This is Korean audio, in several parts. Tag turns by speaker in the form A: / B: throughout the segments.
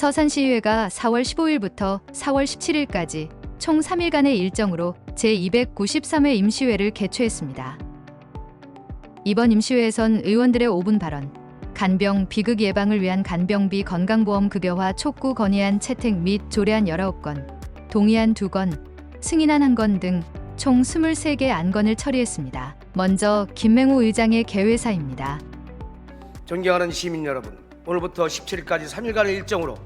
A: 서산시의회가 4월 15일부터 4월 17일까지 총 3일간의 일정으로 제293회 임시회를 개최했습니다. 이번 임시회에선 의원들의 5분 발언, 간병, 비극 예방을 위한 간병비 건강보험 급여화 촉구 건의안 채택 및 조례안 19건, 동의안 2건, 승인안 1건 등 총 23개 안건을 처리했습니다. 먼저 김맹우 의장의 개회사입니다.
B: 존경하는 시민 여러분, 오늘부터 17일까지 3일간의 일정으로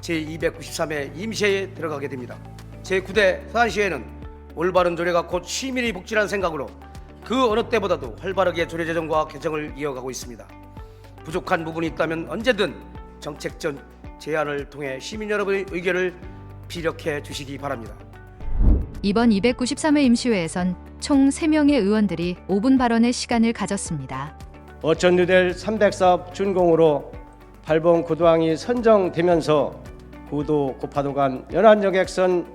B: 제293회 임시회에 들어가게 됩니다. 제9대 서산시회는 올바른 조례가 곧 시민의 복지라는 생각으로 그 어느 때보다도 활발하게 조례 제정과 개정을 이어가고 있습니다. 부족한 부분이 있다면 언제든 정책적 제안을 통해 시민 여러분의 의견을 피력해 주시기 바랍니다.
A: 이번 293회 임시회에선 총 3명의 의원들이 5분 발언의 시간을 가졌습니다.
C: 어촌뉴델 300사업 준공으로 8번 구도항이 선정되면서 구도 고파도 간 연안여객선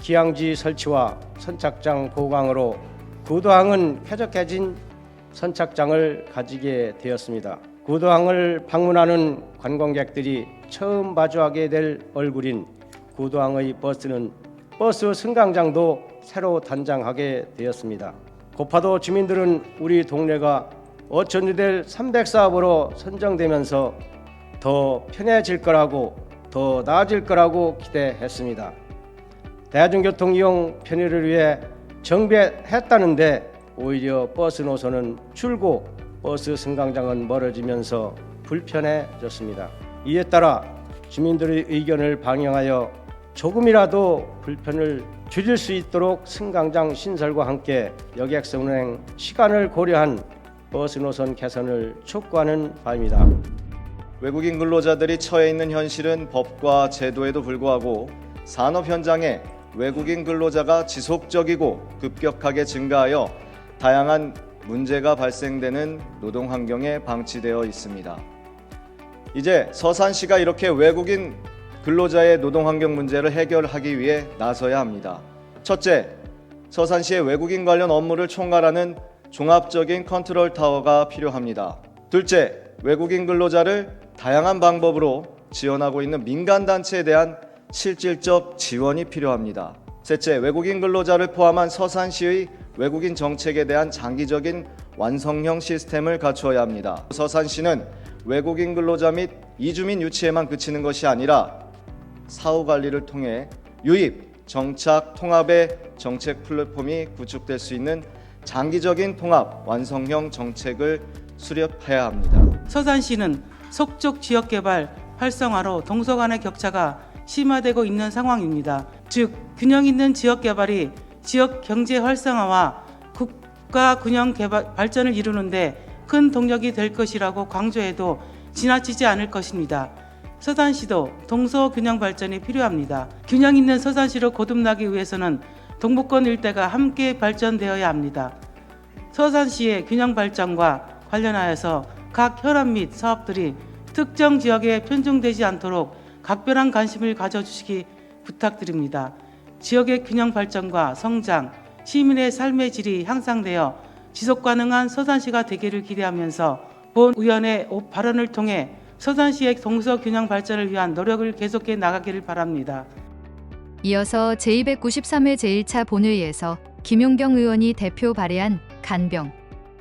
C: 기항지 설치와 선착장 보강으로 구도항은 쾌적해진 선착장을 가지게 되었습니다. 구도항을 방문하는 관광객들이 처음 마주하게 될 얼굴인 구도항의 버스는 버스 승강장도 새로 단장하게 되었습니다. 고파도 주민들은 우리 동네가 어촌뉴델 300사업으로 선정되면서 더 편해질 거라고, 더 나아질 거라고 기대했습니다. 대중교통 이용 편의를 위해 정비했다는데 오히려 버스 노선은 줄고 버스 승강장은 멀어지면서 불편해졌습니다. 이에 따라 주민들의 의견을 반영하여 조금이라도 불편을 줄일 수 있도록 승강장 신설과 함께 여객선 운행 시간을 고려한 버스 노선 개선을 촉구하는 바입니다.
D: 외국인 근로자들이 처해 있는 현실은 법과 제도에도 불구하고 산업 현장에 외국인 근로자가 지속적이고 급격하게 증가하여 다양한 문제가 발생되는 노동 환경에 방치되어 있습니다. 이제 서산시가 이렇게 외국인 근로자의 노동 환경 문제를 해결하기 위해 나서야 합니다. 첫째, 서산시의 외국인 관련 업무를 총괄하는 종합적인 컨트롤 타워가 필요합니다. 둘째, 외국인 근로자를 다양한 방법으로 지원하고 있는 민간단체에 대한 실질적 지원이 필요합니다. 셋째, 외국인 근로자를 포함한 서산시의 외국인 정책에 대한 장기적인 완성형 시스템을 갖추어야 합니다. 서산시는 외국인 근로자 및 이주민 유치에만 그치는 것이 아니라 사후 관리를 통해 유입, 정착, 통합의 정책 플랫폼이 구축될 수 있는 장기적인 통합, 완성형 정책을 수립해야 합니다.
E: 서산시는 속적 지역개발 활성화로 동서 간의 격차가 심화되고 있는 상황입니다. 즉, 균형 있는 지역개발이 지역 경제 활성화와 국가 균형 발전을 이루는데 큰 동력이 될 것이라고 강조해도 지나치지 않을 것입니다. 서산시도 동서 균형 발전이 필요합니다. 균형 있는 서산시로 거듭나기 위해서는 동북권 일대가 함께 발전되어야 합니다. 서산시의 균형 발전과 관련하여서 각 현안 및 사업들이 특정 지역에 편중되지 않도록 각별한 관심을 가져주시기 부탁드립니다. 지역의 균형 발전과 성장, 시민의 삶의 질이 향상되어 지속 가능한 서산시가 되기를 기대하면서 본 의원의 발언을 통해 서산시의 동서 균형 발전을 위한 노력을 계속해 나가기를 바랍니다.
A: 이어서 제293회 제1차 본회의에서 김용경 의원이 대표 발의한 간병,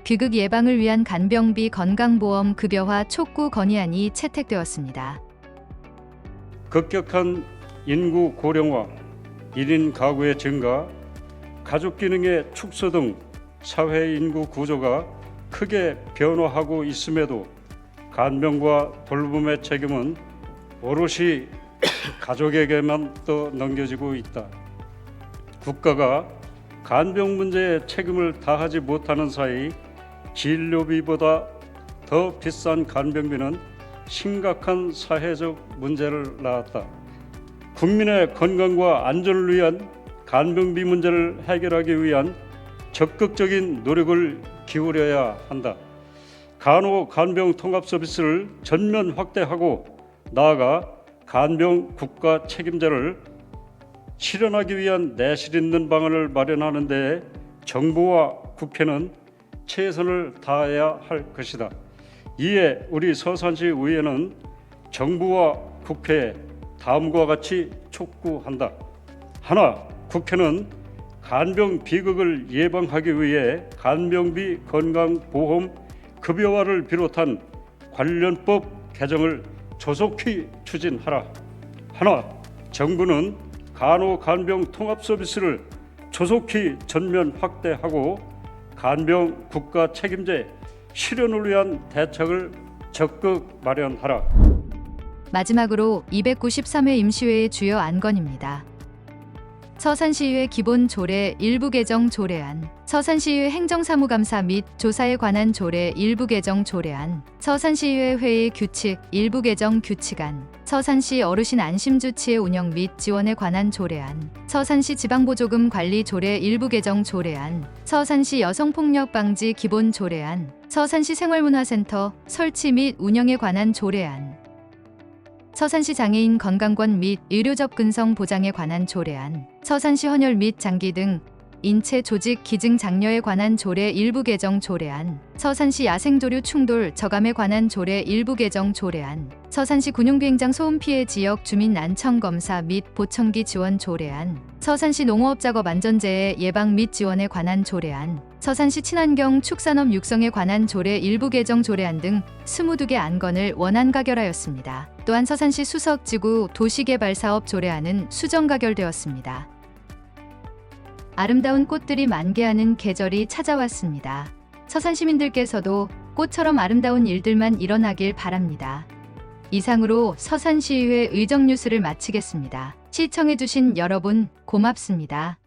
A: 비극 예방을 위한 간병비 건강보험 급여화 촉구 건의안이 채택되었습니다.
F: 급격한 인구 고령화, 1인 가구의 증가, 가족 기능의 축소 등 사회 인구 구조가 크게 변화하고 있음에도 간병과 돌봄의 책임은 오롯이 가족에게만 또 넘겨지고 있다. 국가가 간병 문제에 책임을 다하지 못하는 사이 진료비보다 더 비싼 간병비는 심각한 사회적 문제를 낳았다. 국민의 건강과 안전을 위한 간병비 문제를 해결하기 위한 적극적인 노력을 기울여야 한다. 간호 간병 통합 서비스를 전면 확대하고 나아가 간병 국가 책임제를 실현하기 위한 내실 있는 방안을 마련하는 데 정부와 국회는 최선을 다해야 할 것이다. 이에 우리 서산시 의회는 정부와 국회에 다음과 같이 촉구한다. 하나, 국회는 간병 비극을 예방하기 위해 간병비 건강보험 급여화를 비롯한 관련법 개정을 조속히 추진하라. 하나, 정부는 간호간병 통합 서비스를 조속히 전면 확대하고 간병 국가 책임제 실현을 위한 대책을 적극 마련하라.
A: 마지막으로 293회 임시회의 주요 안건입니다. 서산시의회 기본조례 일부 개정 조례안, 서산시의회 행정사무감사 및 조사에 관한 조례 일부 개정 조례안, 서산시의회 회의 규칙 일부 개정 규칙안, 서산시 어르신 안심주치의 운영 및 지원에 관한 조례안, 서산시 지방보조금 관리 조례 일부 개정 조례안, 서산시 여성폭력 방지 기본 조례안, 서산시 생활문화센터 설치 및 운영에 관한 조례안, 서산시 장애인 건강권 및 의료 접근성 보장에 관한 조례안, 서산시 헌혈 및 장기 등 인체 조직 기증 장려에 관한 조례 일부 개정 조례안, 서산시 야생조류 충돌 저감에 관한 조례 일부 개정 조례안, 서산시 군용비행장 소음 피해 지역 주민 난청 검사 및 보청기 지원 조례안, 서산시 농어업작업 안전재해 예방 및 지원에 관한 조례안, 서산시 친환경 축산업 육성에 관한 조례 일부 개정 조례안 등 22개 안건을 원안 가결하였습니다. 또한 서산시 수석지구 도시개발사업 조례안은 수정 가결되었습니다. 아름다운 꽃들이 만개하는 계절이 찾아왔습니다. 서산 시민들께서도 꽃처럼 아름다운 일들만 일어나길 바랍니다. 이상으로 서산시의회 의정뉴스를 마치겠습니다. 시청해주신 여러분 고맙습니다.